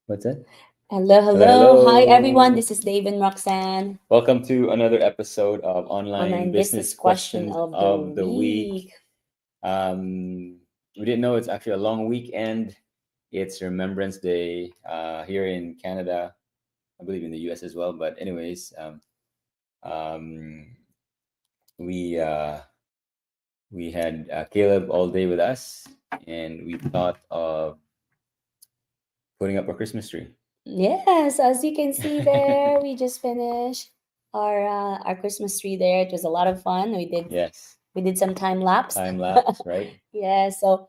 What's that? Hello, Hello, hello. Hi, everyone. hello. This is Dave and Roxanne. Welcome to another episode of Online Online Business business question Questions of the of the Week. week. We didn't know it's actually a long weekend. It's Remembrance Day here in Canada, I believe in the US as well. But, anyways, um, we uh, we had Caleb all day with us, and we thought of putting up a Christmas tree. Yes, as you can see there, we just finished our Christmas tree there. It was a lot of fun. Yes, We did some time lapse. time lapse, right? Yeah. So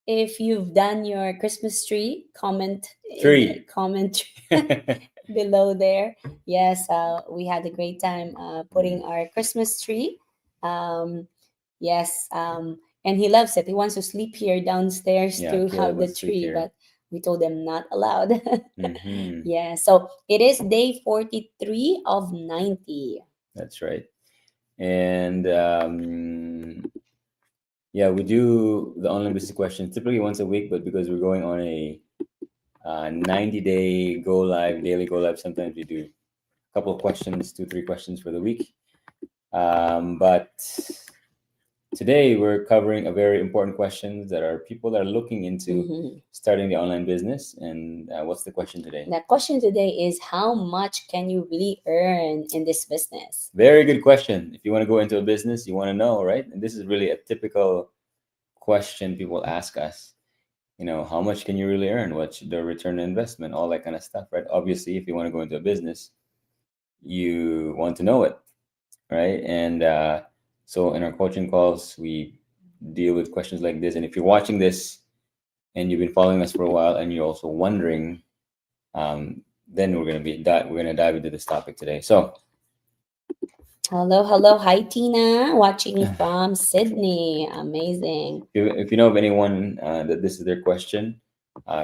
if you've done your Christmas tree, Tree. comment below there. Yes, we had a great time Mm. putting our Christmas tree. Um, yes, and he loves it. He wants to sleep here downstairs Yeah, to Caleb have the wants to sleep tree, here. but we told him not allowed. Mm-hmm. Yeah, so it is day 43 of 90. That's right. And yeah, we do the online business question typically once a week, but because we're going on a 90-day go live, daily go live, sometimes we do a couple of questions, two, three questions for the week. But today we're covering a very important question that are people that are looking into Mhm. starting the online business. And what's the question today? The question today is how much can you really earn in this business? Very good question. If you want to go into a business, you want to know, right? And this is really a typical question people ask us. How much can you really earn? What's the return on investment? All that kind of stuff, right? Obviously, if you want to go into a business, you want to know it, right? And so in our coaching calls, we deal with questions like this. And if you're watching this and you've been following us for a while and you're also wondering, um, then we're gonna dive into this topic today. So Hello, hello. Hi, Tina, watching from Sydney. Amazing. if you know of anyone that this is their question,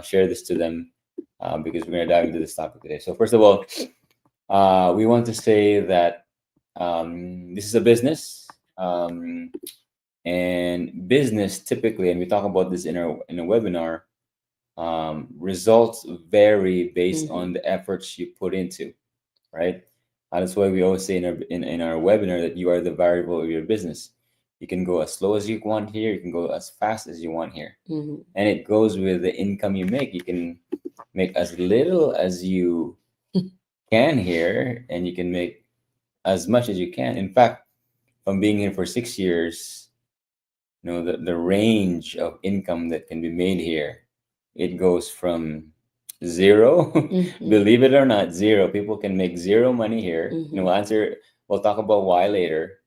share this to them because we're going to dive into this topic today. So, first of all, we want to say that this is a business, and business typically, and we talk about this in a webinar. Results vary based Mhm. on the efforts you put into, right? That's why we always say in our webinar that you are the variable of your business. You can go as slow as you want here, you can go as fast as you want here. Mhm. And it goes with the income you make. You can make as little as you can here, and you can make as much as you can. In fact, from being here for 6 years, the range of income that can be made here, it goes from zero, Mhm. believe it or not, zero. People can make zero money here. Mhm. We'll talk about why later.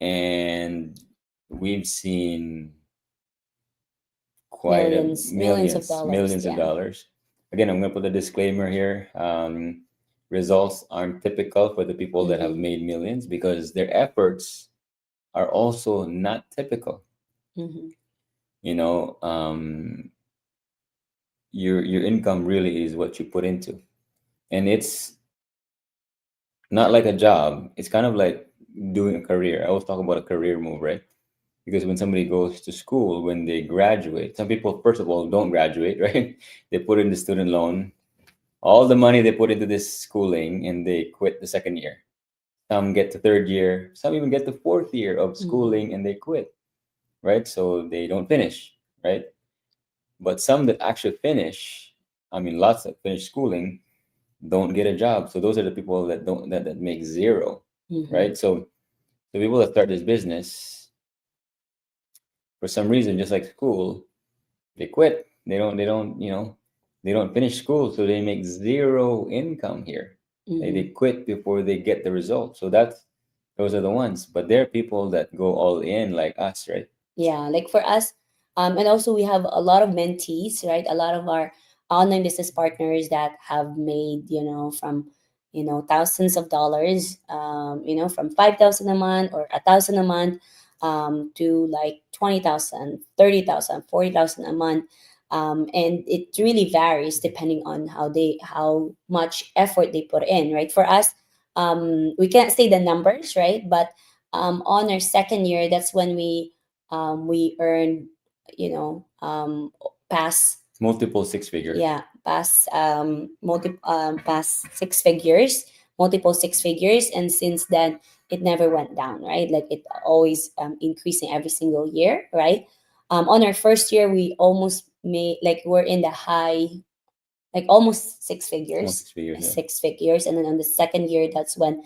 And we've seen quite a Millions of dollars. millions of Yeah. dollars. Again, I'm going to put a disclaimer here. Results aren't typical for the people that have Mhm. made millions because their efforts are also not typical. Mhm. You know, your income really is what you put into, and it's not like a job. It's kind of like doing a career. I always talk about a career move, right? Because when somebody goes to school, when they graduate, some people first of all don't graduate, right? They put in the student loan, all the money they put into this schooling, and they quit the second year. Some get to third year, some even get to fourth year of Mhm. schooling and they quit, right? So they don't finish, right? But some that actually finish, I mean, lots that finish schooling don't get a job. So those are the people that don't that make zero, Mhm. right? So the people that start this business for some reason, just like school, they quit. They don't finish school, so they make zero income here. They Mhm. quit before they get the result. So those are the ones. But there are people that go all in like us, right? Yeah, like for us, and also we have a lot of mentees, right? A lot of our online business partners that have made, from, thousands of dollars, from 5,000 a month or 1,000 a month, to like 20,000, 30,000, 40,000 a month. And it really varies depending on how much effort they put in, right? For us, we can't say the numbers, right? But on our second year, that's when we earned, past multiple six figures. Yeah, past 6 figures, multiple 6 figures, and since then it never went down, right? Like it always increasing every single year, right? On our first year, we almost made, like, we're in the high, like almost six Almost figures, 6 figures. Yeah. 6 figures, and then on the second year, that's when,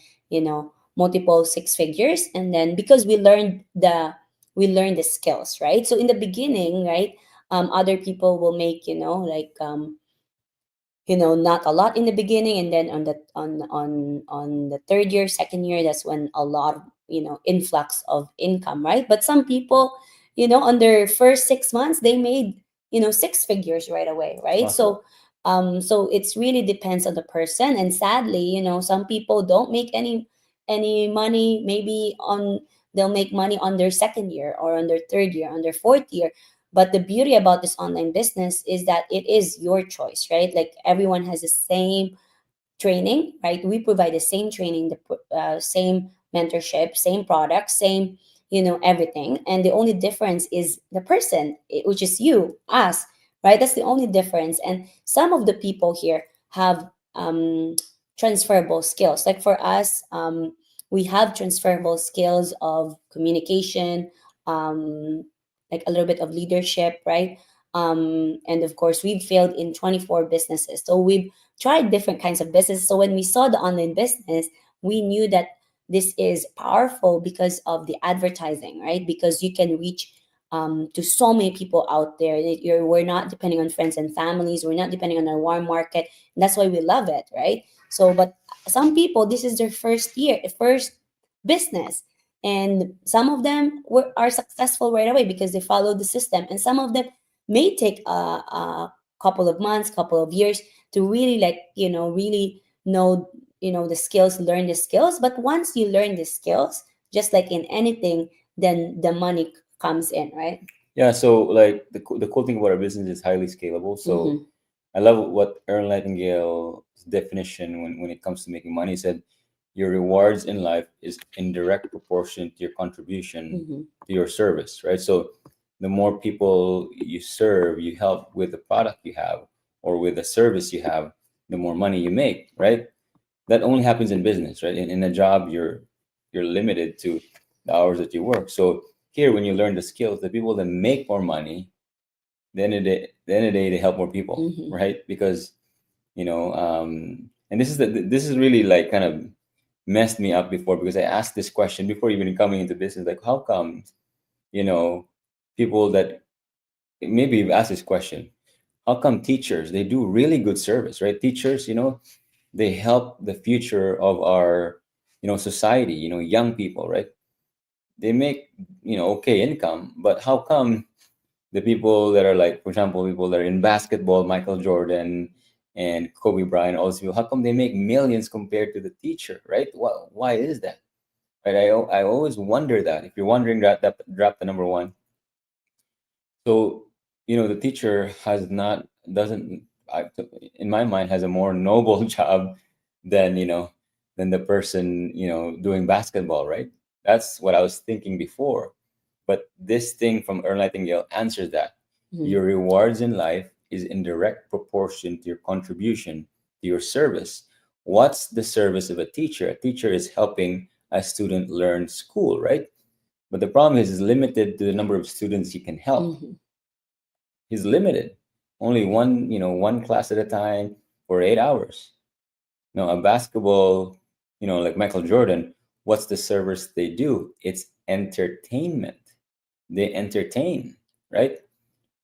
multiple 6 figures, and then because we learned the skills, right? So in the beginning, right, other people will make, like, not a lot in the beginning, and then on the third year, second year, that's when a lot of, influx of income, right? But some people, on their first 6 months, they made, 6 figures right away, right? Awesome. So it's really depends on the person, and sadly, some people don't make any money, maybe on they'll make money on their second year, or on their third year, on their fourth year. But the beauty about this online business is that it is your choice, right? Like everyone has the same training, right? We provide the same training, the same mentorship, same product, same, everything. And the only difference is the person, which is you, us, right? That's the only difference. And some of the people here have transferable skills. Like for us, we have transferable skills of communication, um, like a little bit of leadership, right? And of course, we've failed in 24 businesses. So we've tried different kinds of business. So when we saw the online business, we knew that this is powerful because of the advertising, right? Because you can reach to so many people out there. We're not depending on friends and families. We're not depending on our warm market. And that's why we love it, right? So, but some people, this is their first business. And some of them are successful right away because they follow the system. And some of them may take a couple of months, couple of years to really, like, really know, the skills, learn the skills. But once you learn the skills, just like in anything, then the money comes in, right? Yeah. So like the cool thing about our business is highly scalable. So Mm-hmm. I love what Earl Nightingale's definition when it comes to making money. He said, your rewards in life is in direct proportion to your contribution Mm-hmm. to your service, right? So the more people you serve, you help with the product you have or with the service you have, the more money you make, right? That only happens in business, right? In a job, you're limited to the hours that you work. So here, when you learn the skills, the people that make more money, the end of the day, they help more people, Mm-hmm. right? Because and this is really like kind of messed me up before, because I asked this question before even coming into business, like how come you know people that maybe you've asked this question, how come teachers, they do really good service, right? Teachers, they help the future of our society, young people, right? They make okay income, but how come the people that are, like, for example, people that are in basketball, Michael Jordan and Kobe Bryant, all these people, how come they make millions compared to the teacher, right? Why is that? Right? I always wonder that. If you're wondering that drop the number one. So, the teacher has not, doesn't, I, in my mind, has a more noble job than, than the person, doing basketball, right? That's what I was thinking before. But this thing from Earl Nightingale answers that. Mm-hmm. Your rewards in life is in direct proportion to your contribution to your service. What's the service of a teacher? A teacher is helping a student learn school, right? But the problem is limited to the number of students he can help. Mm-hmm. He's limited. Only one class at a time for 8 hours. A basketball, like Michael Jordan, what's the service they do? It's entertainment. They entertain, right?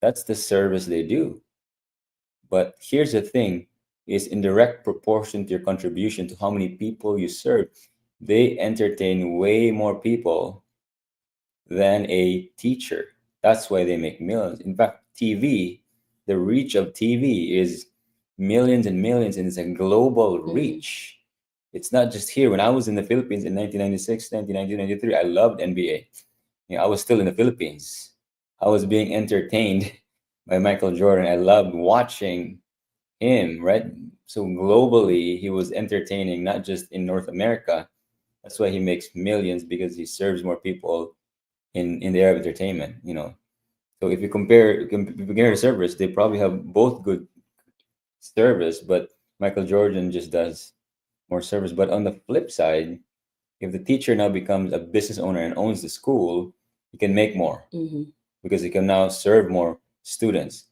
That's the service they do. But here's the thing, is in direct proportion to your contribution to how many people you serve. They entertain way more people than a teacher. That's why they make millions. In fact, TV, the reach of TV is millions and millions, and it's a global Mm-hmm. reach. It's not just here. When I was in the Philippines in 1996, 1993, I loved NBA. I was still in the Philippines. I was being entertained by Michael Jordan. I loved watching him, right? So globally, he was entertaining, not just in North America. That's why he makes millions, because he serves more people in the area of entertainment. So if you compare the service, they probably have both good service, but Michael Jordan just does more service. But on the flip side, if the teacher now becomes a business owner and owns the school, he can make more Mm-hmm. because he can now serve more students.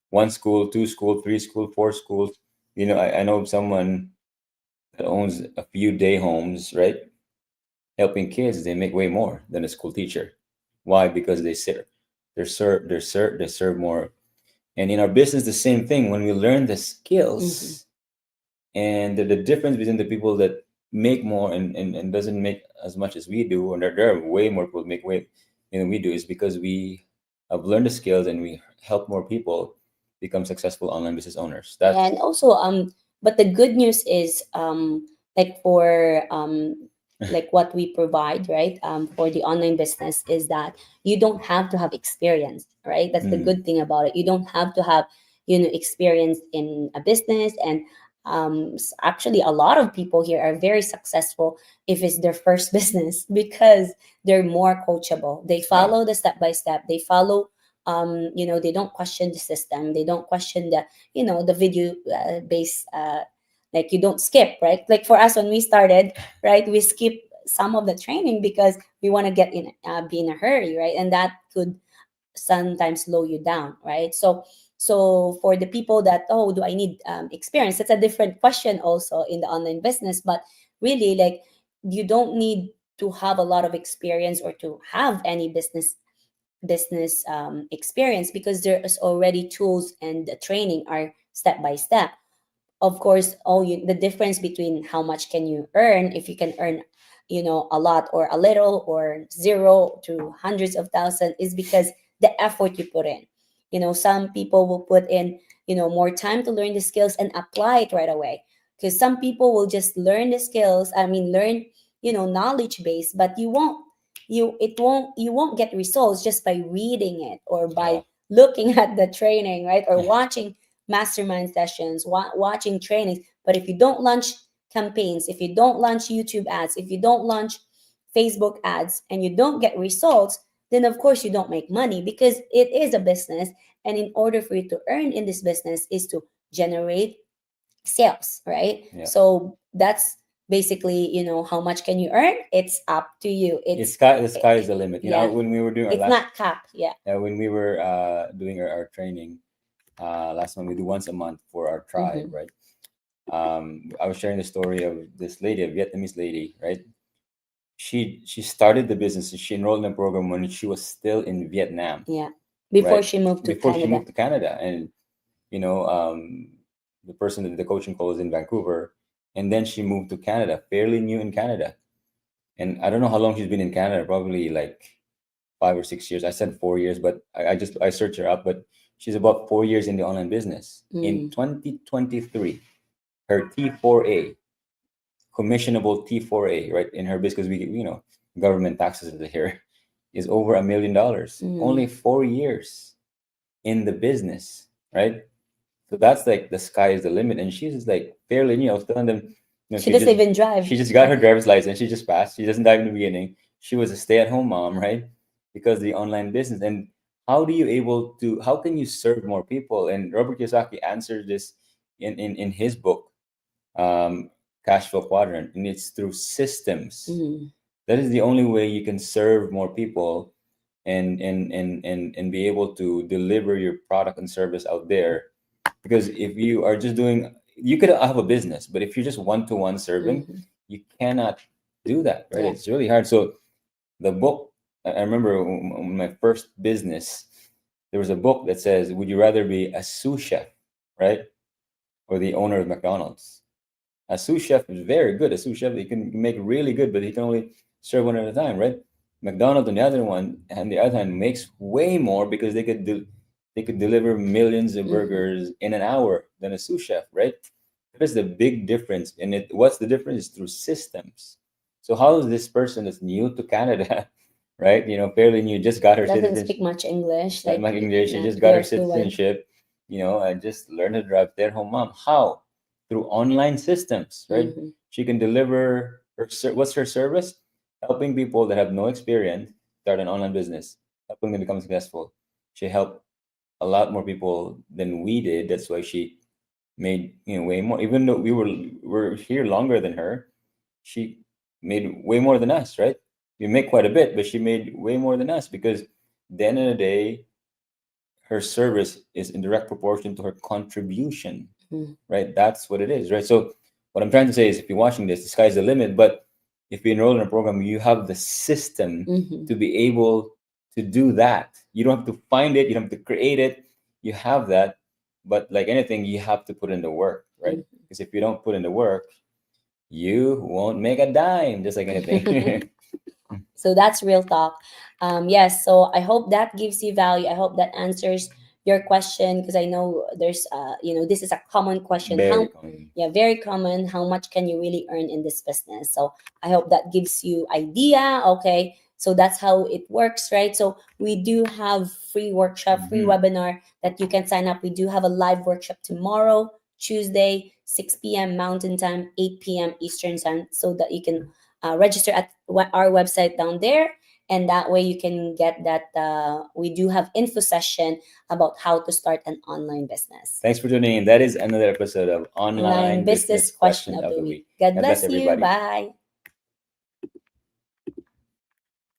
One school, two school, three school, four schools. I know someone that owns a few day homes, right? Helping kids, they make way more than a school teacher. Why? Because they serve more. And in our business, the same thing. When we learn the Mm-hmm. skills and the difference between the people that make more and doesn't make as much as we do, and there are way more people make way than we do, is because we have learned the skills and we help more people become successful online business owners. Yeah, That's and also but the good news is like for like what we provide, right, for the online business is that you don't have to have experience, right? That's the mm, good thing about it. You don't have to have, experience in a business. And actually a lot of people here are very successful if it's their first business, because they're more coachable. They yeah, follow the step by step. They follow, they don't question the system. They don't question the video based, like you don't skip, right? Like for us when we started, right, we skip some of the training because we want to get in, be in a hurry, right? And that could sometimes slow you down, right? So for the people that, oh, do I need experience, that's a different question also in the online business. But really, like, you don't need to have a lot of experience or to have any business experience, because there is already tools, and the training are step by step. Of course, the difference between how much can you earn, if you can earn, a lot or a little, or zero to hundreds of thousands, is because the effort you put in. Some people will put in, more time to learn the skills and apply it right away, because some people will just learn the skills, I mean learn, knowledge base, but you won't get results just by reading it, or yeah, by looking at the training, right, or watching mastermind sessions, watching trainings. But if you don't launch campaigns, if you don't launch YouTube ads, if you don't launch Facebook ads, and you don't get results, then of course you don't make money, because it is a business. And in order for you to earn in this business is to generate sales, right? yeah. So that's basically, how much can you earn? It's up to you. The sky is the limit. Yeah, When we were doing our it's last, not cap. Yeah. when we were doing our training last month, we do once a month for our tribe, Mm-hmm. right? I was sharing the story of this lady, a Vietnamese lady, right? She started the business. She enrolled in a program when she was still in Vietnam, Yeah, before right? she moved to Before she Canada. moved to Canada, and you know, um, the person that did the coaching call was in Vancouver, and then she moved to Canada, fairly new in Canada, and I don't know how long she's been in Canada, probably like 5 or 6 years. I said 4 years, but I searched her up, but she's about 4 years in the online business. In Mm. 2023, her T4A, commissionable T4A, right, in her business, because government taxes are here, is over $1 million. Mm. Only 4 years in the business, right? So that's like the sky is the limit. And she's just like fairly new. I was telling them, She doesn't even drive. she just got her driver's license. She just passed. She doesn't dive in the beginning. She was a stay-at-home mom, right? Because the online business. And how can you serve more people? And Robert Kiyosaki answered this in his book, um, Cash Flow Quadrant, and it's through systems. Mm. That is the only way you can serve more people and be able to deliver your product and service out there. Because if you are just doing, you could have a business, but if you're just one-to-one serving, Mhm. you cannot do that, right? Yeah. It's really hard. So the book, I remember my first business, there was a book that says, would you rather be a sous chef, right, or the owner of McDonald's? A sous chef is very good. A sous chef, he can make really good, but he can only serve one at a time, right? McDonald's on the other hand, makes way more because they could deliver millions of Mhm. burgers in an hour than a sous chef, right? That's the big difference. And what's the difference? Through systems. So how is this person that's new to Canada, right? Fairly new, just got her Doesn't citizenship, speak much English, not like much English. She not just got her yet fluent. citizenship, and just learned to drive their home mom. How? Through online systems, right? Mhm. She can deliver what's her service? Helping people that have no experience start an online business, helping them become successful. She helped a lot more people than we did. That's why she made, way more. Even though we're here longer than her, she made way more than us, right? We make quite a bit, but she made way more than us because at the end of the day, her service is in direct proportion to her contribution, Mm. right? That's what it is, right? So what I'm trying to say is, if you're watching this, the sky's the limit. But if you enroll in a program, you have the system Mhm. to be able to do that. You don't have to find it. You don't have to create it. You have that. But like anything, you have to put in the work, right? Because if you don't put in the work, you won't make a dime, just like anything. So that's real talk. Yes, so I hope that gives you value. I hope that answers your question, because I know there's this is a common question. Very How, common. yeah, very common. How much can you really earn in this business? So I hope that gives you idea. Okay. So that's how it works, right? So we do have free workshop, free Mhm. webinar that you can sign up. We do have a live workshop tomorrow, Tuesday, 6 p.m. Mountain Time, 8 p.m. Eastern Time, so that you can register at our website down there, and that way you can get that. We do have info session about how to start an online business. Thanks for tuning in. That is another episode of Online Online business Business question Question of of the the week. Week. God God bless bless you. everybody. Bye.